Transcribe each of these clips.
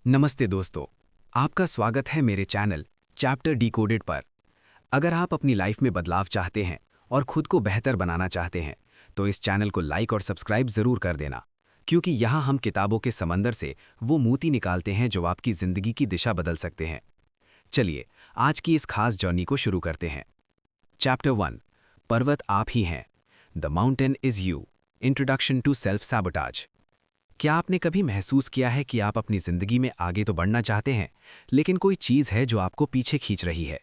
नमस्ते दोस्तों, आपका स्वागत है मेरे चैनल चैप्टर डिकोडेड पर। अगर आप अपनी लाइफ में बदलाव चाहते हैं और खुद को बेहतर बनाना चाहते हैं तो इस चैनल को लाइक और सब्सक्राइब ज़रूर कर देना, क्योंकि यहाँ हम किताबों के समंदर से वो मोती निकालते हैं जो आपकी ज़िंदगी की दिशा बदल सकते हैं। चलिए आज की इस खास जर्नी को शुरू करते हैं। चैप्टर 1, पर्वत आप ही हैं, the mountain is you, introduction to self sabotage. क्या आपने कभी महसूस किया है कि आप अपनी ज़िंदगी में आगे तो बढ़ना चाहते हैं, लेकिन कोई चीज़ है जो आपको पीछे खींच रही है?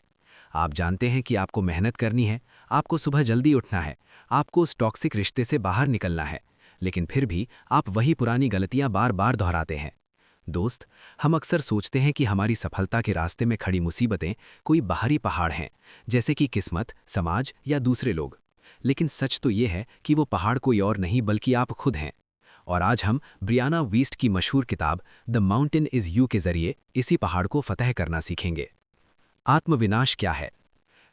आप जानते हैं कि आपको मेहनत करनी है, आपको सुबह जल्दी उठना है, आपको उस टॉक्सिक रिश्ते से बाहर निकलना है, लेकिन फिर भी आप वही पुरानी गलतियां बार बार दोहराते हैं। दोस्त, हम अक्सर सोचते हैं कि हमारी सफलता के रास्ते में खड़ी मुसीबतें कोई बाहरी पहाड़ हैं, जैसे कि किस्मत, समाज या दूसरे लोग। लेकिन सच तो ये है कि वो पहाड़ कोई और नहीं बल्कि आप खुद हैं। और आज हम ब्रियाना वीस्ट की मशहूर किताब द माउंटेन इज़ यू के जरिए इसी पहाड़ को फतह करना सीखेंगे। आत्मविनाश क्या है?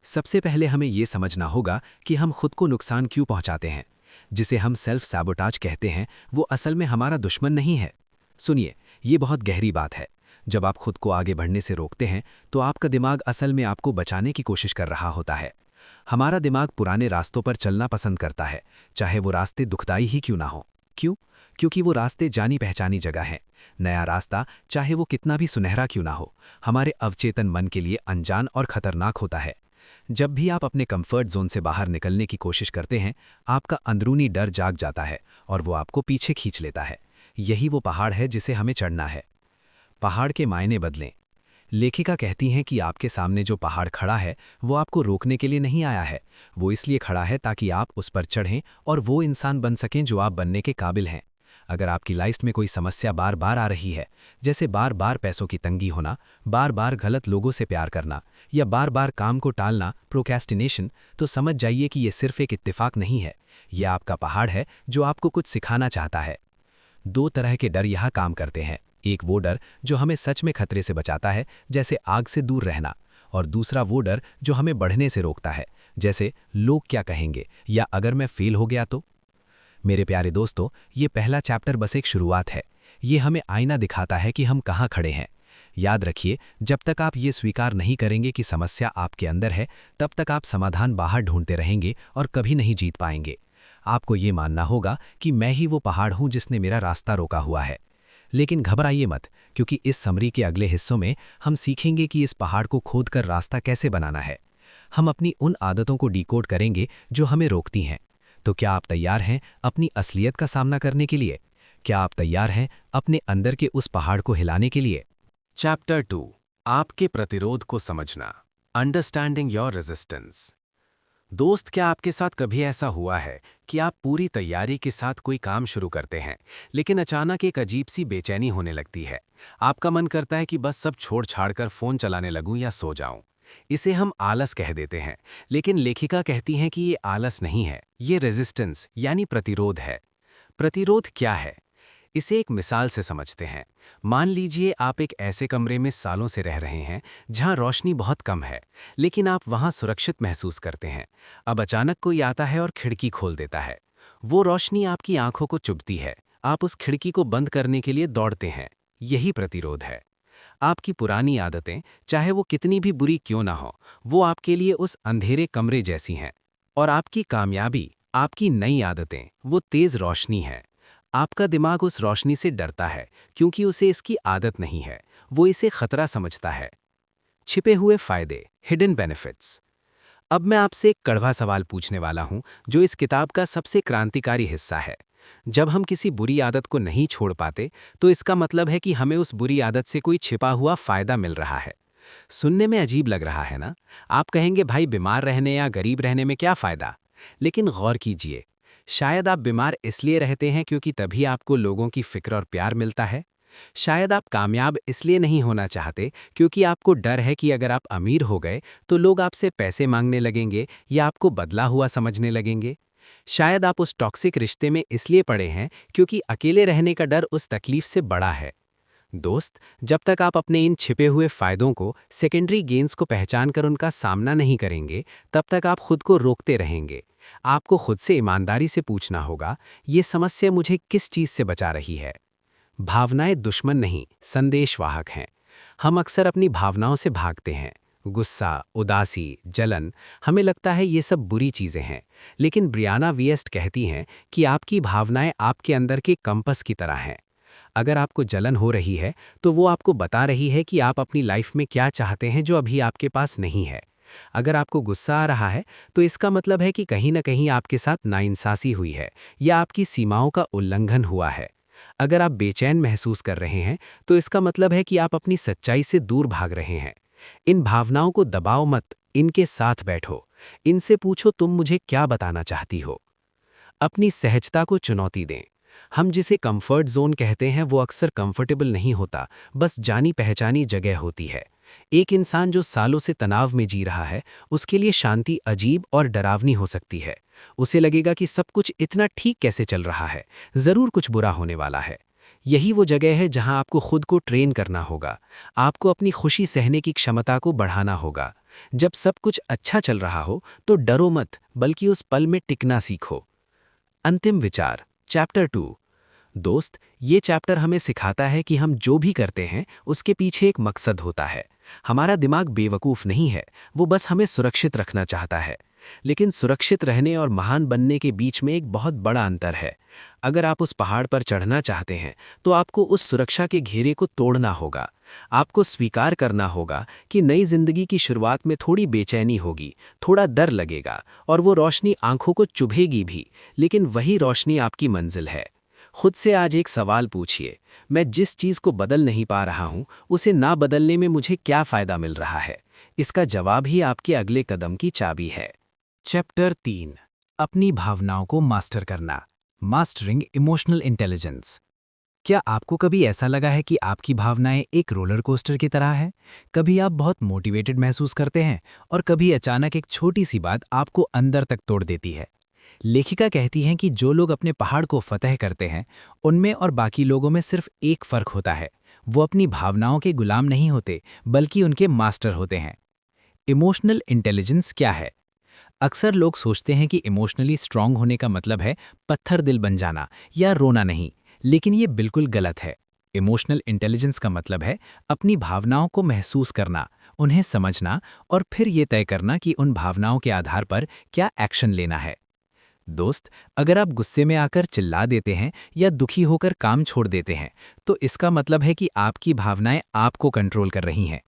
सबसे पहले हमें ये समझना होगा कि हम खुद को नुकसान क्यों पहुंचाते हैं। जिसे हम सेल्फ सैबोटाज कहते हैं, वो असल में हमारा दुश्मन नहीं है। सुनिए, ये बहुत गहरी बात है। जब आप खुद को आगे बढ़ने से रोकते हैं तो आपका दिमाग असल में आपको बचाने की कोशिश कर रहा होता है। हमारा दिमाग पुराने रास्तों पर चलना पसंद करता है, चाहे वो रास्ते दुखदाई ही क्यों ना हो। क्यों? क्योंकि वो रास्ते जानी पहचानी जगह हैं। नया रास्ता, चाहे वो कितना भी सुनहरा क्यों ना हो, हमारे अवचेतन मन के लिए अनजान और खतरनाक होता है। जब भी आप अपने कंफर्ट जोन से बाहर निकलने की कोशिश करते हैं, आपका अंदरूनी डर जाग जाता है और वो आपको पीछे खींच लेता है। यही वो पहाड़ है जिसे हमें चढ़ना है। पहाड़ के मायने बदलें। लेखिका कहती हैं कि आपके सामने जो पहाड़ खड़ा है वो आपको रोकने के लिए नहीं आया है, वो इसलिए खड़ा है ताकि आप उस पर चढ़ें और वो इंसान बन सकें जो आप बनने के काबिल हैं। अगर आपकी लाइफ में कोई समस्या बार बार आ रही है, जैसे बार बार पैसों की तंगी होना, बार बार गलत लोगों से प्यार करना या बार बार काम को टालना, प्रोक्रेस्टिनेशन, तो समझ जाइए कि ये सिर्फ एक इत्तेफाक नहीं है। ये आपका पहाड़ है जो आपको कुछ सिखाना चाहता है। दो तरह के डर यहाँ काम करते हैं। एक वो डर जो हमें सच में खतरे से बचाता है, जैसे आग से दूर रहना, और दूसरा वो डर जो हमें बढ़ने से रोकता है, जैसे लोग क्या कहेंगे या अगर मैं फेल हो गया तो। मेरे प्यारे दोस्तों, ये पहला चैप्टर बस एक शुरुआत है। ये हमें आईना दिखाता है कि हम कहाँ खड़े हैं। याद रखिए, जब तक आप ये स्वीकार नहीं करेंगे कि समस्या आपके अंदर है, तब तक आप समाधान बाहर ढूंढते रहेंगे और कभी नहीं जीत पाएंगे। आपको ये मानना होगा कि मैं ही वो पहाड़ हूँ जिसने मेरा रास्ता रोका हुआ है। लेकिन घबराइए मत, क्योंकि इस समरी के अगले हिस्सों में हम सीखेंगे कि इस पहाड़ को खोदकर रास्ता कैसे बनाना है। हम अपनी उन आदतों को डिकोड करेंगे जो हमें रोकती हैं। तो क्या आप तैयार हैं अपनी असलियत का सामना करने के लिए? क्या आप तैयार हैं अपने अंदर के उस पहाड़ को हिलाने के लिए? चैप्टर 2, आपके प्रतिरोध को समझना, अंडरस्टैंडिंग योर रेजिस्टेंस। दोस्त, क्या आपके साथ कभी ऐसा हुआ है कि आप पूरी तैयारी के साथ कोई काम शुरू करते हैं, लेकिन अचानक एक अजीब सी बेचैनी होने लगती है? आपका मन करता है कि बस सब छोड़ छाड़ कर फ़ोन चलाने लगूं या सो जाऊं। इसे हम आलस कह देते हैं, लेकिन लेखिका कहती हैं कि ये आलस नहीं है, ये रेजिस्टेंस यानी प्रतिरोध है। प्रतिरोध क्या है? इसे एक मिसाल से समझते हैं। मान लीजिए आप एक ऐसे कमरे में सालों से रह रहे हैं जहां रोशनी बहुत कम है, लेकिन आप वहां सुरक्षित महसूस करते हैं। अब अचानक कोई आता है और खिड़की खोल देता है। वो रोशनी आपकी आंखों को चुभती है। आप उस खिड़की को बंद करने के लिए दौड़ते हैं। यही प्रतिरोध है। आपकी पुरानी आदतें, चाहे वो कितनी भी बुरी क्यों ना हो, वो आपके लिए उस अंधेरे कमरे जैसी हैं। और आपकी कामयाबी, आपकी नई आदतें, वो तेज रोशनी है। आपका दिमाग उस रोशनी से डरता है क्योंकि उसे इसकी आदत नहीं है। वो इसे खतरा समझता है। छिपे हुए फायदे, हिडन बेनिफिट्स। अब मैं आपसे एक कड़वा सवाल पूछने वाला हूं जो इस किताब का सबसे क्रांतिकारी हिस्सा है। जब हम किसी बुरी आदत को नहीं छोड़ पाते, तो इसका मतलब है कि हमें उस बुरी आदत से कोई छिपा हुआ फायदा मिल रहा है। सुनने में अजीब लग रहा है ना? आप कहेंगे, भाई बीमार रहने या गरीब रहने में क्या फायदा? लेकिन गौर कीजिए, शायद आप बीमार इसलिए रहते हैं क्योंकि तभी आपको लोगों की फिक्र और प्यार मिलता है। शायद आप कामयाब इसलिए नहीं होना चाहते क्योंकि आपको डर है कि अगर आप अमीर हो गए तो लोग आपसे पैसे मांगने लगेंगे या आपको बदला हुआ समझने लगेंगे। शायद आप उस टॉक्सिक रिश्ते में इसलिए पड़े हैं क्योंकि अकेले रहने का डर उस तकलीफ से बड़ा है। दोस्त, जब तक आप अपने इन छिपे हुए फायदों को, सेकेंडरी गेन्स को पहचान कर उनका सामना नहीं करेंगे, तब तक आप खुद को रोकते रहेंगे। आपको खुद से ईमानदारी से पूछना होगा, ये समस्या मुझे किस चीज़ से बचा रही है? भावनाएं दुश्मन नहीं, संदेशवाहक हैं। हम अक्सर अपनी भावनाओं से भागते हैं। गुस्सा, उदासी, जलन, हमें लगता है ये सब बुरी चीजें हैं। लेकिन ब्रियाना विएस्ट कहती हैं कि आपकी भावनाएं आपके अंदर के कंपस की तरह हैं। अगर आपको जलन हो रही है, तो वो आपको बता रही है कि आप अपनी लाइफ में क्या चाहते हैं जो अभी आपके पास नहीं है। अगर आपको गुस्सा आ रहा है, तो इसका मतलब है कि कहीं न कहीं आपके साथ नाइंसाफ़ी हुई है या आपकी सीमाओं का उल्लंघन हुआ है। अगर आप बेचैन महसूस कर रहे हैं, तो इसका मतलब है कि आप अपनी सच्चाई से दूर भाग रहे हैं। इन भावनाओं को दबाओ मत, इनके साथ बैठो। इनसे पूछो, तुम मुझे क्या बताना चाहती हो? अपनी सहजता को चुनौती दें। हम जिसे कंफर्ट जोन कहते हैं वो अक्सर कंफर्टेबल नहीं होता, बस जानी पहचानी जगह होती है। एक इंसान जो सालों से तनाव में जी रहा है, उसके लिए शांति अजीब और डरावनी हो सकती है। उसे लगेगा कि सब कुछ इतना ठीक कैसे चल रहा है, जरूर कुछ बुरा होने वाला है। यही वो जगह है जहां आपको खुद को ट्रेन करना होगा। आपको अपनी खुशी सहने की क्षमता को बढ़ाना होगा। जब सब कुछ अच्छा चल रहा हो, तो डरो मत, बल्कि उस पल में टिकना सीखो। अंतिम विचार, चैप्टर 2। दोस्त, ये चैप्टर हमें सिखाता है कि हम जो भी करते हैं उसके पीछे एक मकसद होता है। हमारा दिमाग बेवकूफ़ नहीं है, वो बस हमें सुरक्षित रखना चाहता है। लेकिन सुरक्षित रहने और महान बनने के बीच में एक बहुत बड़ा अंतर है। अगर आप उस पहाड़ पर चढ़ना चाहते हैं, तो आपको उस सुरक्षा के घेरे को तोड़ना होगा। आपको स्वीकार करना होगा कि नई जिंदगी की शुरुआत में थोड़ी बेचैनी होगी, थोड़ा डर लगेगा, और वो रोशनी आंखों को चुभेगी भी, लेकिन वही रोशनी आपकी मंजिल है। खुद से आज एक सवाल पूछिए, मैं जिस चीज को बदल नहीं पा रहा हूं, उसे ना बदलने में मुझे क्या फायदा मिल रहा है? इसका जवाब ही आपके अगले कदम की चाबी है। चैप्टर 3, अपनी भावनाओं को मास्टर करना, मास्टरिंग इमोशनल इंटेलिजेंस। क्या आपको कभी ऐसा लगा है कि आपकी भावनाएं एक रोलर कोस्टर की तरह है? कभी आप बहुत मोटिवेटेड महसूस करते हैं और कभी अचानक एक छोटी सी बात आपको अंदर तक तोड़ देती है। लेखिका कहती हैं कि जो लोग अपने पहाड़ को फतह करते हैं, उनमें और बाकी लोगों में सिर्फ एक फर्क होता है। वो अपनी भावनाओं के गुलाम नहीं होते, बल्कि उनके मास्टर होते हैं। इमोशनल इंटेलिजेंस क्या है? अक्सर लोग सोचते हैं कि इमोशनली स्ट्रांग होने का मतलब है पत्थर दिल बन जाना या रोना नहीं, लेकिन ये बिल्कुल गलत है। इमोशनल इंटेलिजेंस का मतलब है अपनी भावनाओं को महसूस करना, उन्हें समझना और फिर ये तय करना कि उन भावनाओं के आधार पर क्या एक्शन लेना है। दोस्त, अगर आप गुस्से में आकर चिल्ला देते हैं या दुखी होकर काम छोड़ देते हैं, तो इसका मतलब है कि आपकी भावनाएं आपको कंट्रोल कर रही हैं।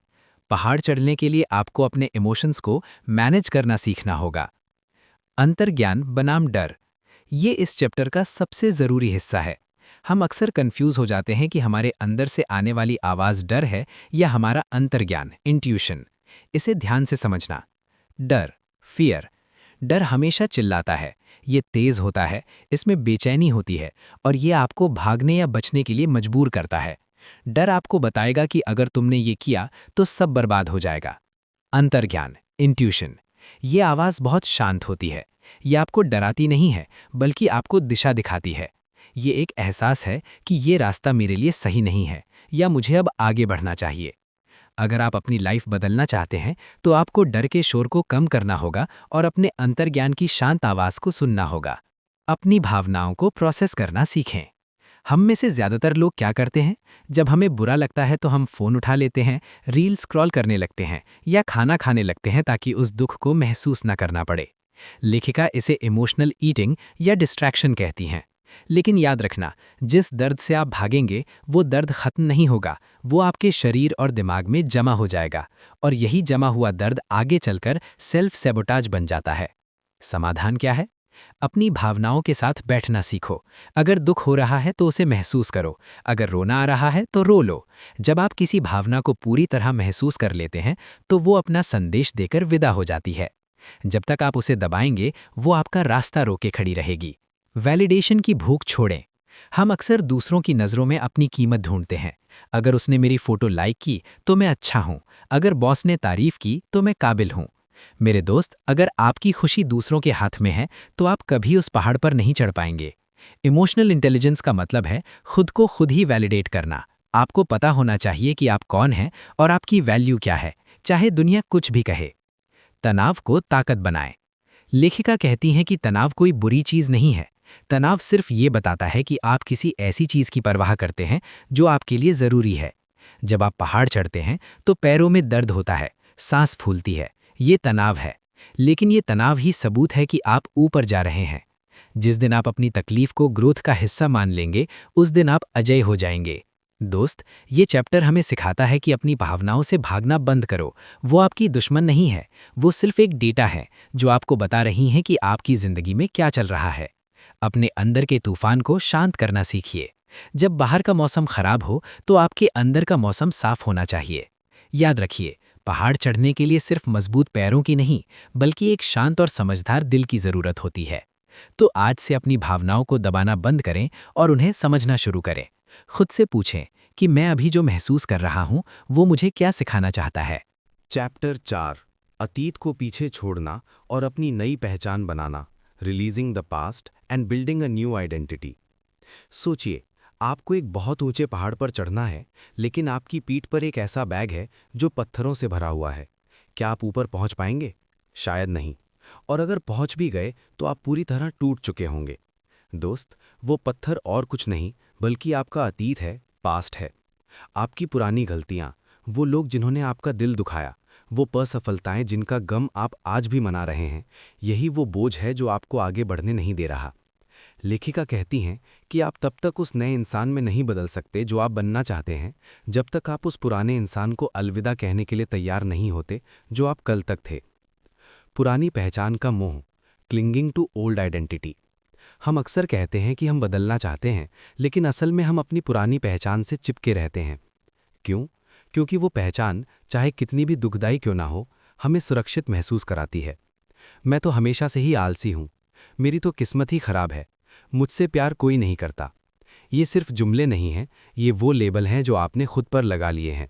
पहाड़ चढ़ने के लिए आपको अपने इमोशंस को मैनेज करना सीखना होगा। अंतर्ज्ञान बनाम डर, ये इस चैप्टर का सबसे ज़रूरी हिस्सा है। हम अक्सर कंफ्यूज हो जाते हैं कि हमारे अंदर से आने वाली आवाज़ डर है या हमारा अंतर्ज्ञान, इंट्यूशन। इसे ध्यान से समझना। डर, फियर। डर हमेशा चिल्लाता है, ये तेज होता है, इसमें बेचैनी होती है और ये आपको भागने या बचने के लिए मजबूर करता है। डर आपको बताएगा कि अगर तुमने ये किया तो सब बर्बाद हो जाएगा। अंतर्ज्ञान, इंट्यूशन, ये आवाज़ बहुत शांत होती है। ये आपको डराती नहीं है, बल्कि आपको दिशा दिखाती है। ये एक एहसास है कि ये रास्ता मेरे लिए सही नहीं है या मुझे अब आगे बढ़ना चाहिए। अगर आप अपनी लाइफ बदलना चाहते हैं, तो आपको डर के शोर को कम करना होगा और अपने अंतर्ज्ञान की शांत आवाज़ को सुनना होगा। अपनी भावनाओं को प्रोसेस करना सीखें। हम में से ज़्यादातर लोग क्या करते हैं? जब हमें बुरा लगता है तो हम फ़ोन उठा लेते हैं, रील स्क्रॉल करने लगते हैं या खाना खाने लगते हैं ताकि उस दुख को महसूस न करना पड़े। लेखिका इसे इमोशनल ईटिंग या डिस्ट्रैक्शन कहती हैं। लेकिन याद रखना, जिस दर्द से आप भागेंगे वो दर्द खत्म नहीं होगा, वो आपके शरीर और दिमाग में जमा हो जाएगा और यही जमा हुआ दर्द आगे चलकर सेल्फ सैबोटाज बन जाता है। समाधान क्या है? अपनी भावनाओं के साथ बैठना सीखो। अगर दुख हो रहा है तो उसे महसूस करो, अगर रोना आ रहा है तो रो लो। जब आप किसी भावना को पूरी तरह महसूस कर लेते हैं, तो वो अपना संदेश देकर विदा हो जाती है। जब तक आप उसे दबाएंगे, वो आपका रास्ता रोके खड़ी रहेगी। वैलिडेशन की भूख छोड़ें। हम अक्सर दूसरों की नज़रों में अपनी कीमत ढूंढते हैं। अगर उसने मेरी फोटो लाइक की तो मैं अच्छा हूं, अगर बॉस ने तारीफ की तो मैं काबिल हूं। मेरे दोस्त, अगर आपकी खुशी दूसरों के हाथ में है, तो आप कभी उस पहाड़ पर नहीं चढ़ पाएंगे। इमोशनल इंटेलिजेंस का मतलब है खुद को खुद ही वैलिडेट करना। आपको पता होना चाहिए कि आप कौन हैं और आपकी वैल्यू क्या है, चाहे दुनिया कुछ भी कहे। तनाव को ताकत बनाएं। लेखिका कहती हैं कि तनाव कोई बुरी चीज नहीं है, तनाव सिर्फ ये बताता है कि आप किसी ऐसी चीज़ की परवाह करते हैं जो आपके लिए ज़रूरी है। जब आप पहाड़ चढ़ते हैं तो पैरों में दर्द होता है, सांस फूलती है, ये तनाव है। लेकिन ये तनाव ही सबूत है कि आप ऊपर जा रहे हैं। जिस दिन आप अपनी तकलीफ को ग्रोथ का हिस्सा मान लेंगे, उस दिन आप अजय हो जाएंगे। दोस्त, ये चैप्टर हमें सिखाता है कि अपनी भावनाओं से भागना बंद करो। वो आपकी दुश्मन नहीं है, वो सिर्फ एक डेटा है जो आपको बता रही हैं कि आपकी ज़िंदगी में क्या चल रहा है। अपने अंदर के तूफान को शांत करना सीखिए। जब बाहर का मौसम खराब हो तो आपके अंदर का मौसम साफ होना चाहिए। याद रखिए, पहाड़ चढ़ने के लिए सिर्फ मजबूत पैरों की नहीं, बल्कि एक शांत और समझदार दिल की ज़रूरत होती है। तो आज से अपनी भावनाओं को दबाना बंद करें और उन्हें समझना शुरू करें। खुद से पूछें कि मैं अभी जो महसूस कर रहा हूँ, वो मुझे क्या सिखाना चाहता है। चैप्टर 4, अतीत को पीछे छोड़ना और अपनी नई पहचान बनाना, releasing the past and building a new identity. सोचिए, आपको एक बहुत ऊंचे पहाड़ पर चढ़ना है, लेकिन आपकी पीठ पर एक ऐसा बैग है जो पत्थरों से भरा हुआ है। क्या आप ऊपर पहुंच पाएंगे? शायद नहीं। और अगर पहुंच भी गए तो आप पूरी तरह टूट चुके होंगे। दोस्त, वो पत्थर और कुछ नहीं बल्कि आपका अतीत है, पास्ट है। आपकी पुरानी गलतियां, वो लोग जिन्होंने आपका दिल दुखाया, वो असफलताएं जिनका गम आप आज भी मना रहे हैं, यही वो बोझ है जो आपको आगे बढ़ने नहीं दे रहा। लेखिका कहती हैं कि आप तब तक उस नए इंसान में नहीं बदल सकते जो आप बनना चाहते हैं, जब तक आप उस पुराने इंसान को अलविदा कहने के लिए तैयार नहीं होते जो आप कल तक थे। पुरानी पहचान का मोह, क्लिंगिंग टू ओल्ड आइडेंटिटी। हम अक्सर कहते हैं कि हम बदलना चाहते हैं, लेकिन असल में हम अपनी पुरानी पहचान से चिपके रहते हैं। क्यों? क्योंकि वो पहचान, चाहे कितनी भी दुखदाई क्यों ना हो, हमें सुरक्षित महसूस कराती है। मैं तो हमेशा से ही आलसी हूँ, मेरी तो किस्मत ही खराब है, मुझसे प्यार कोई नहीं करता। ये सिर्फ जुमले नहीं हैं, ये वो लेबल हैं जो आपने खुद पर लगा लिए हैं।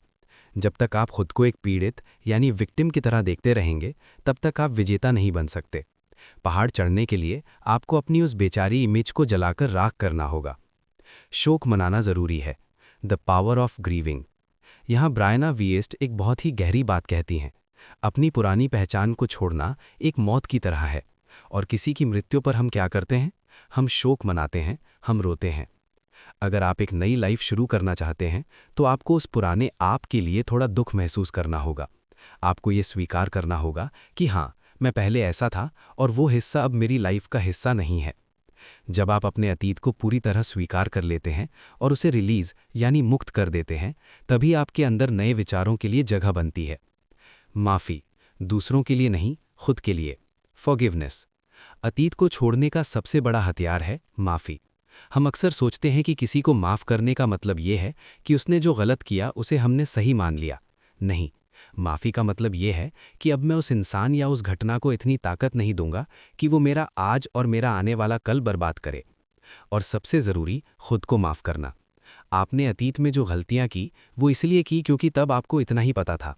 जब तक आप खुद को एक पीड़ित यानी विक्टिम की तरह देखते रहेंगे, तब तक आप विजेता नहीं बन सकते। पहाड़ चढ़ने के लिए आपको अपनी उस बेचारी इमेज को जलाकर राख करना होगा। शोक मनाना जरूरी है, द पावर ऑफ ग्रीविंग। यहाँ ब्रायना वीएस्ट एक बहुत ही गहरी बात कहती हैं। अपनी पुरानी पहचान को छोड़ना एक मौत की तरह है। और किसी की मृत्यु पर हम क्या करते हैं? हम शोक मनाते हैं, हम रोते हैं। अगर आप एक नई लाइफ शुरू करना चाहते हैं, तो आपको उस पुराने आप के लिए थोड़ा दुख महसूस करना होगा। आपको ये स्वीकार करना होगा कि हाँ, मैं पहले ऐसा था और वो हिस्सा अब मेरी लाइफ का हिस्सा नहीं है। जब आप अपने अतीत को पूरी तरह स्वीकार कर लेते हैं और उसे रिलीज यानी मुक्त कर देते हैं, तभी आपके अंदर नए विचारों के लिए जगह बनती है। माफ़ी, दूसरों के लिए नहीं, खुद के लिए। फॉरगिवनेस। अतीत को छोड़ने का सबसे बड़ा हथियार है माफ़ी। हम अक्सर सोचते हैं कि किसी को माफ़ करने का मतलब ये है कि उसने जो गलत किया उसे हमने सही मान लिया। नहीं, माफ़ी का मतलब ये है कि अब मैं उस इंसान या उस घटना को इतनी ताकत नहीं दूंगा कि वो मेरा आज और मेरा आने वाला कल बर्बाद करे। और सबसे ज़रूरी, खुद को माफ़ करना। आपने अतीत में जो गलतियां की, वो इसलिए की क्योंकि तब आपको इतना ही पता था।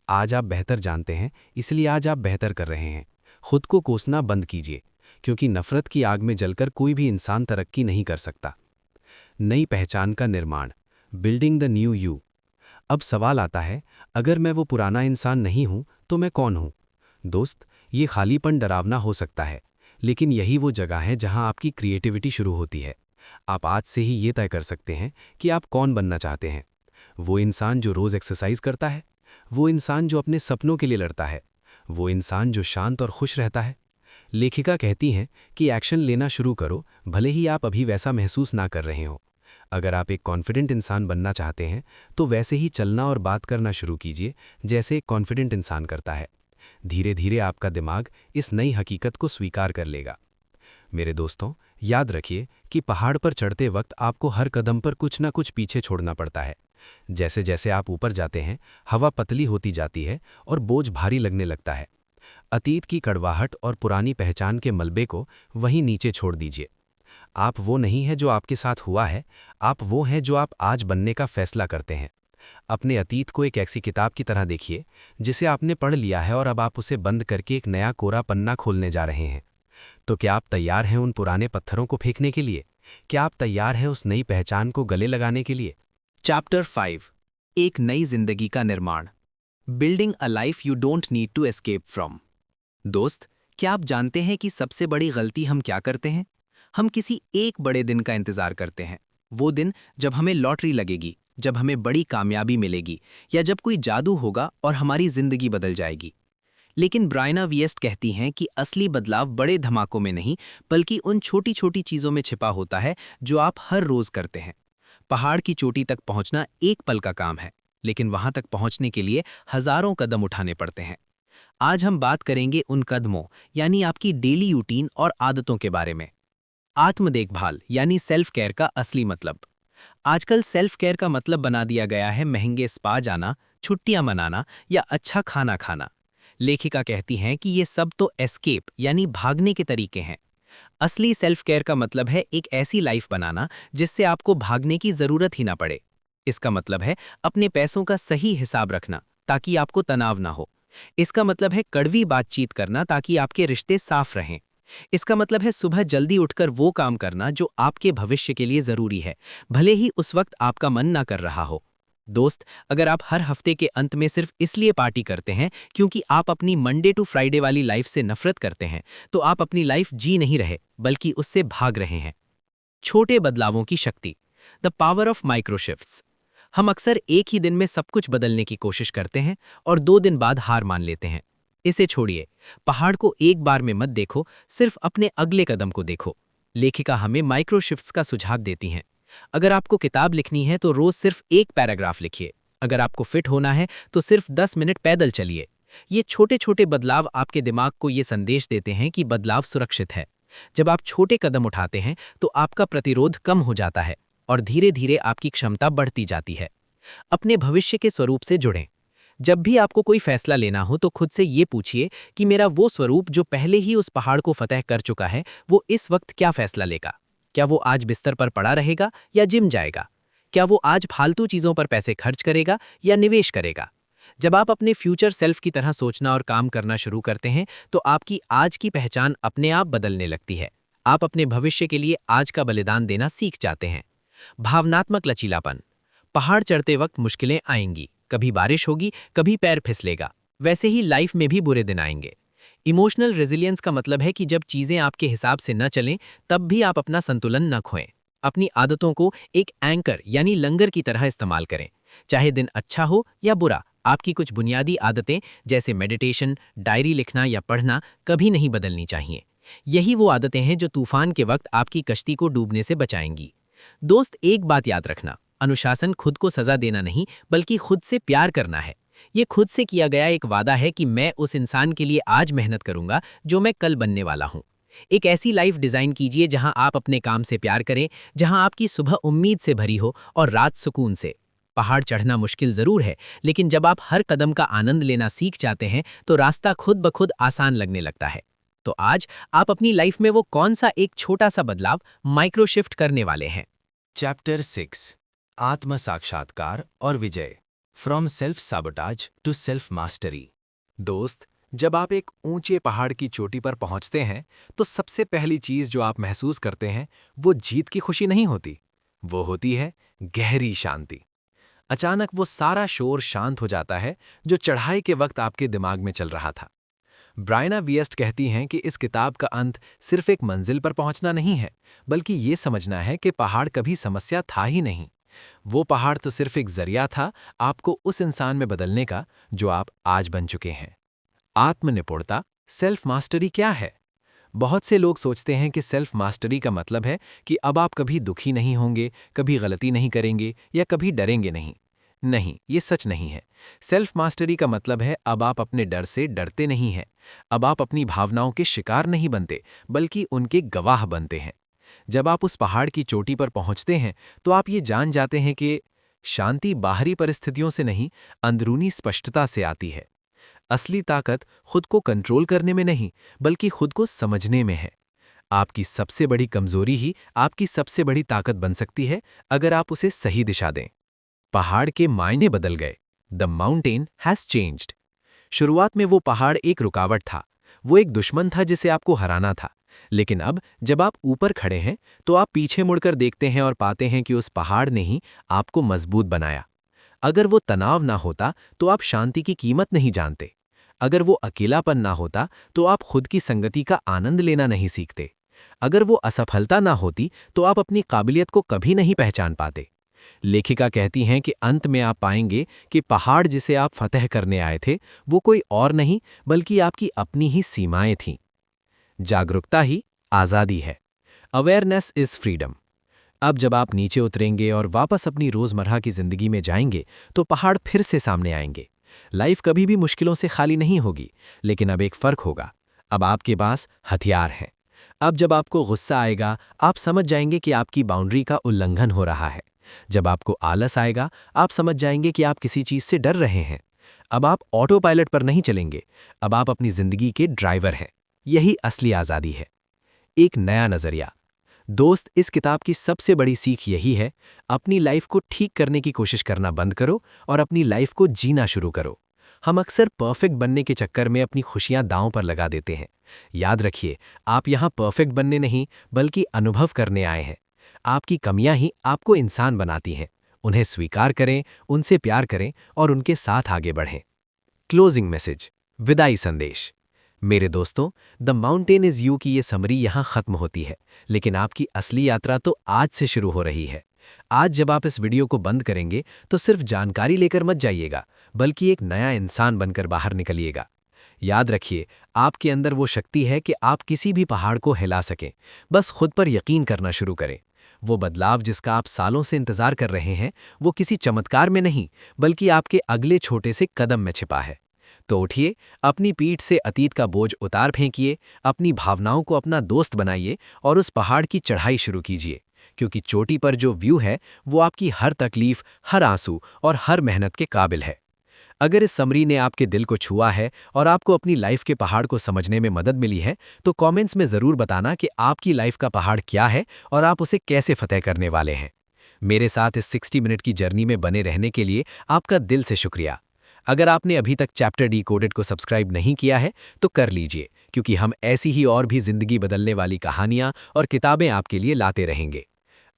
आज आप बेहतर जानते हैं, इसलिए आज आप बेहतर कर रहे हैं। खुद को कोसना बंद कीजिए, क्योंकि नफ़रत की आग में जलकर कोई भी इंसान तरक्की नहीं कर सकता। नई पहचान का निर्माण, बिल्डिंग द न्यू यू। अब सवाल आता है, अगर मैं वो पुराना इंसान नहीं हूं, तो मैं कौन हूं? दोस्त, ये खालीपन डरावना हो सकता है, लेकिन यही वो जगह है जहां आपकी क्रिएटिविटी शुरू होती है। आप आज से ही ये तय कर सकते हैं कि आप कौन बनना चाहते हैं। वो इंसान जो रोज़ एक्सरसाइज करता है, वो इंसान जो अपने सपनों के लिए लड़ता है, वो इंसान जो शांत और खुश रहता है। लेखिका कहती हैं कि एक्शन लेना शुरू करो, भले ही आप अभी वैसा महसूस ना कर रहे हो। अगर आप एक कॉन्फिडेंट इंसान बनना चाहते हैं, तो वैसे ही चलना और बात करना शुरू कीजिए जैसे एक कॉन्फिडेंट इंसान करता है। धीरे धीरे आपका दिमाग इस नई हकीकत को स्वीकार कर लेगा। मेरे दोस्तों, याद रखिए कि पहाड़ पर चढ़ते वक्त आपको हर कदम पर कुछ ना कुछ पीछे छोड़ना पड़ता है। जैसे जैसे आप ऊपर जाते हैं, हवा पतली होती जाती है और बोझ भारी लगने लगता है। अतीत की कड़वाहट और पुरानी पहचान के मलबे को वहीं नीचे छोड़ दीजिए। आप वो नहीं है जो आपके साथ हुआ है, आप वो हैं जो आप आज बनने का फैसला करते हैं। अपने अतीत को एक ऐसी किताब की तरह देखिए जिसे आपने पढ़ लिया है और अब आप उसे बंद करके एक नया कोरा पन्ना खोलने जा रहे हैं। तो क्या आप तैयार हैं उन पुराने पत्थरों को फेंकने के लिए? क्या आप तैयार हैं उस नई पहचान को गले लगाने के लिए? चैप्टर 5, एक नई जिंदगी का निर्माण, building a life you don't need to escape from. दोस्त, क्या आप जानते हैं कि सबसे बड़ी गलती हम क्या करते हैं? हम किसी एक बड़े दिन का इंतजार करते हैं। वो दिन जब हमें लॉटरी लगेगी, जब हमें बड़ी कामयाबी मिलेगी, या जब कोई जादू होगा और हमारी जिंदगी बदल जाएगी। लेकिन ब्रायना विएस्ट कहती हैं कि असली बदलाव बड़े धमाकों में नहीं, बल्कि उन छोटी छोटी चीज़ों में छिपा होता है जो आप हर रोज़ करते हैं। पहाड़ की चोटी तक पहुंचना एक पल का काम है, लेकिन वहां तक पहुंचने के लिए हजारों कदम उठाने पड़ते हैं। आज हम बात करेंगे उन कदमों, यानी आपकी डेली रूटीन और आदतों के बारे में। आत्म देखभाल यानी सेल्फ केयर का असली मतलब। आजकल सेल्फ केयर का मतलब बना दिया गया है महंगे स्पा जाना, छुट्टियां मनाना या अच्छा खाना खाना। लेखिका कहती हैं कि ये सब तो एस्केप यानी भागने के तरीके हैं। असली सेल्फ केयर का मतलब है एक ऐसी लाइफ बनाना जिससे आपको भागने की जरूरत ही ना पड़े। इसका मतलब है अपने पैसों का सही हिसाब रखना ताकि आपको तनाव ना हो। इसका मतलब है कड़वी बातचीत करना ताकि आपके रिश्ते साफ रहें। इसका मतलब है सुबह जल्दी उठकर वो काम करना जो आपके भविष्य के लिए जरूरी है, भले ही उस वक्त आपका मन ना कर रहा हो। दोस्त, अगर आप हर हफ्ते के अंत में सिर्फ इसलिए पार्टी करते हैं क्योंकि आप अपनी मंडे टू फ्राइडे वाली लाइफ से नफरत करते हैं, तो आप अपनी लाइफ जी नहीं रहे बल्कि उससे भाग रहे हैं। छोटे बदलावों की शक्ति, the power of micro shifts. हम अक्सर एक ही दिन में सब कुछ बदलने की कोशिश करते हैं और 2 दिन बाद हार मान लेते हैं। इसे छोड़िए, पहाड़ को एक बार में मत देखो, सिर्फ अपने अगले कदम को देखो। लेखिका हमें माइक्रो शिफ्ट्स का सुझाव देती हैं। अगर आपको किताब लिखनी है तो रोज सिर्फ एक पैराग्राफ लिखिए। अगर आपको फिट होना है तो सिर्फ 10 मिनट पैदल चलिए। ये छोटे छोटे बदलाव आपके दिमाग को ये संदेश देते हैं कि बदलाव सुरक्षित है। जब आप छोटे कदम उठाते हैं तो आपका प्रतिरोध कम हो जाता है और धीरे धीरे आपकी क्षमता बढ़ती जाती है। अपने भविष्य के स्वरूप से जुड़ें। जब भी आपको कोई फैसला लेना हो तो खुद से ये पूछिए कि मेरा वो स्वरूप जो पहले ही उस पहाड़ को फतह कर चुका है, वो इस वक्त क्या फैसला लेगा। क्या वो आज बिस्तर पर पड़ा रहेगा या जिम जाएगा? क्या वो आज फालतू चीज़ों पर पैसे खर्च करेगा या निवेश करेगा? जब आप अपने फ्यूचर सेल्फ की तरह सोचना और काम करना शुरू करते हैं तो आपकी आज की पहचान अपने आप बदलने लगती है। आप अपने भविष्य के लिए आज का बलिदान देना सीख जाते हैं। भावनात्मक लचीलापन। पहाड़ चढ़ते वक्त मुश्किलें आएंगी, कभी बारिश होगी, कभी पैर फिसलेगा। वैसे ही लाइफ में भी बुरे दिन आएंगे। इमोशनल रेजिलियंस का मतलब है कि जब चीज़ें आपके हिसाब से न चलें तब भी आप अपना संतुलन न खोएं। अपनी आदतों को एक एंकर यानी लंगर की तरह इस्तेमाल करें। चाहे दिन अच्छा हो या बुरा, आपकी कुछ बुनियादी आदतें जैसे मेडिटेशन, डायरी लिखना या पढ़ना कभी नहीं बदलनी चाहिए। यही वो आदतें हैं जो तूफान के वक्त आपकी कश्ती को डूबने से बचाएंगी। दोस्त, एक बात याद रखना, अनुशासन खुद को सजा देना नहीं बल्कि खुद से प्यार करना है। ये खुद से किया गया एक वादा है कि मैं उस इंसान के लिए आज मेहनत करूंगा जो मैं कल बनने वाला हूं। एक ऐसी लाइफ डिजाइन कीजिए जहां आप अपने काम से प्यार करें, जहां आपकी सुबह उम्मीद से भरी हो और रात सुकून से। पहाड़ चढ़ना मुश्किल जरूर है, लेकिन जब आप हर कदम का आनंद लेना सीख जाते हैं तो रास्ता खुद ब खुद आसान लगने लगता है। तो आज आप अपनी लाइफ में वो कौन सा एक छोटा सा बदलाव माइक्रो शिफ्ट करने वाले हैं? चैप्टर 6 आत्म साक्षात्कार और विजय from self sabotage to self mastery. दोस्त, जब आप एक ऊंचे पहाड़ की चोटी पर पहुंचते हैं तो सबसे पहली चीज जो आप महसूस करते हैं वो जीत की खुशी नहीं होती, वो होती है गहरी शांति। अचानक वो सारा शोर शांत हो जाता है जो चढ़ाई के वक्त आपके दिमाग में चल रहा था। ब्रायना विएस्ट कहती हैं कि इस किताब का अंत सिर्फ एक मंजिल पर पहुंचना नहीं है, बल्कि ये समझना है कि पहाड़ कभी समस्या था ही नहीं। वो पहाड़ तो सिर्फ एक जरिया था आपको उस इंसान में बदलने का जो आप आज बन चुके हैं। आत्मनिपुणता, सेल्फ मास्टरी क्या है? बहुत से लोग सोचते हैं कि सेल्फ मास्टरी का मतलब है कि अब आप कभी दुखी नहीं होंगे, कभी गलती नहीं करेंगे या कभी डरेंगे नहीं। नहीं, ये सच नहीं है। सेल्फ मास्टरी का मतलब है अब आप अपने डर से डरते नहीं हैं। अब आप अपनी भावनाओं के शिकार नहीं बनते, बल्कि उनके गवाह बनते हैं। जब आप उस पहाड़ की चोटी पर पहुंचते हैं तो आप ये जान जाते हैं कि शांति बाहरी परिस्थितियों से नहीं, अंदरूनी स्पष्टता से आती है। असली ताकत खुद को कंट्रोल करने में नहीं, बल्कि खुद को समझने में है। आपकी सबसे बड़ी कमजोरी ही आपकी सबसे बड़ी ताकत बन सकती है अगर आप उसे सही दिशा दें। पहाड़ के मायने बदल गए। The mountain has changed. शुरुआत में वो पहाड़ एक रुकावट था, वो एक दुश्मन था जिसे आपको हराना था। लेकिन अब जब आप ऊपर खड़े हैं तो आप पीछे मुड़कर देखते हैं और पाते हैं कि उस पहाड़ ने ही आपको मजबूत बनाया। अगर वो तनाव ना होता तो आप शांति की कीमत नहीं जानते। अगर वो अकेलापन ना होता तो आप खुद की संगति का आनंद लेना नहीं सीखते। अगर वो असफलता ना होती तो आप अपनी काबिलियत को कभी नहीं पहचान पाते। लेखिका कहती हैं कि अंत में आप पाएंगे कि पहाड़ जिसे आप फतह करने आए थे वो कोई और नहीं बल्कि आपकी अपनी ही सीमाएं थीं। जागरूकता ही आज़ादी है। Awareness is freedom. अब जब आप नीचे उतरेंगे और वापस अपनी रोज़मर्रा की ज़िंदगी में जाएंगे तो पहाड़ फिर से सामने आएंगे। लाइफ कभी भी मुश्किलों से खाली नहीं होगी, लेकिन अब एक फ़र्क होगा। अब आपके पास हथियार हैं। अब जब आपको गुस्सा आएगा, आप समझ जाएंगे कि आपकी बाउंड्री का उल्लंघन हो रहा है। जब आपको आलस आएगा, आप समझ जाएंगे कि आप किसी चीज़ से डर रहे हैं। अब आप ऑटो पायलट पर नहीं चलेंगे, अब आप अपनी ज़िंदगी के ड्राइवर हैं। यही असली आज़ादी है। एक नया नज़रिया। दोस्त, इस किताब की सबसे बड़ी सीख यही है, अपनी लाइफ को ठीक करने की कोशिश करना बंद करो और अपनी लाइफ को जीना शुरू करो। हम अक्सर परफेक्ट बनने के चक्कर में अपनी खुशियां दांव पर लगा देते हैं। याद रखिए, आप यहां परफेक्ट बनने नहीं बल्कि अनुभव करने आए हैं। आपकी कमियां ही आपको इंसान बनाती हैं। उन्हें स्वीकार करें, उनसे प्यार करें और उनके साथ आगे बढ़ें। क्लोजिंग मैसेज, विदाई संदेश। मेरे दोस्तों, द माउंटेन इज यू की ये समरी यहाँ खत्म होती है, लेकिन आपकी असली यात्रा तो आज से शुरू हो रही है। आज जब आप इस वीडियो को बंद करेंगे तो सिर्फ जानकारी लेकर मत जाइएगा, बल्कि एक नया इंसान बनकर बाहर निकलिएगा। याद रखिए, आपके अंदर वो शक्ति है कि आप किसी भी पहाड़ को हिला सकें। बस खुद पर यकीन करना शुरू करें। वो बदलाव जिसका आप सालों से इंतजार कर रहे हैं, वो किसी चमत्कार में नहीं, बल्कि आपके अगले छोटे से कदम में छिपा है। तो उठिए, अपनी पीठ से अतीत का बोझ उतार फेंकिए, अपनी भावनाओं को अपना दोस्त बनाइए और उस पहाड़ की चढ़ाई शुरू कीजिए, क्योंकि चोटी पर जो व्यू है वो आपकी हर तकलीफ, हर आंसू और हर मेहनत के काबिल है। अगर इस समरी ने आपके दिल को छुआ है और आपको अपनी लाइफ के पहाड़ को समझने में मदद मिली है, तो कमेंट्स में ज़रूर बताना कि आपकी लाइफ का पहाड़ क्या है और आप उसे कैसे फतह करने वाले हैं। मेरे साथ इस 60 मिनट की जर्नी में बने रहने के लिए आपका दिल से शुक्रिया। अगर आपने अभी तक चैप्टर डिकोडेड को सब्सक्राइब नहीं किया है तो कर लीजिए, क्योंकि हम ऐसी ही और भी जिंदगी बदलने वाली कहानियां और किताबें आपके लिए लाते रहेंगे।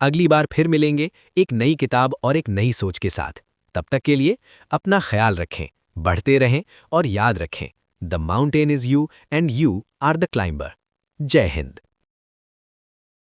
अगली बार फिर मिलेंगे एक नई किताब और एक नई सोच के साथ। तब तक के लिए अपना ख्याल रखें, बढ़ते रहें और याद रखें, the mountain is you and you are the climber. जय हिंद।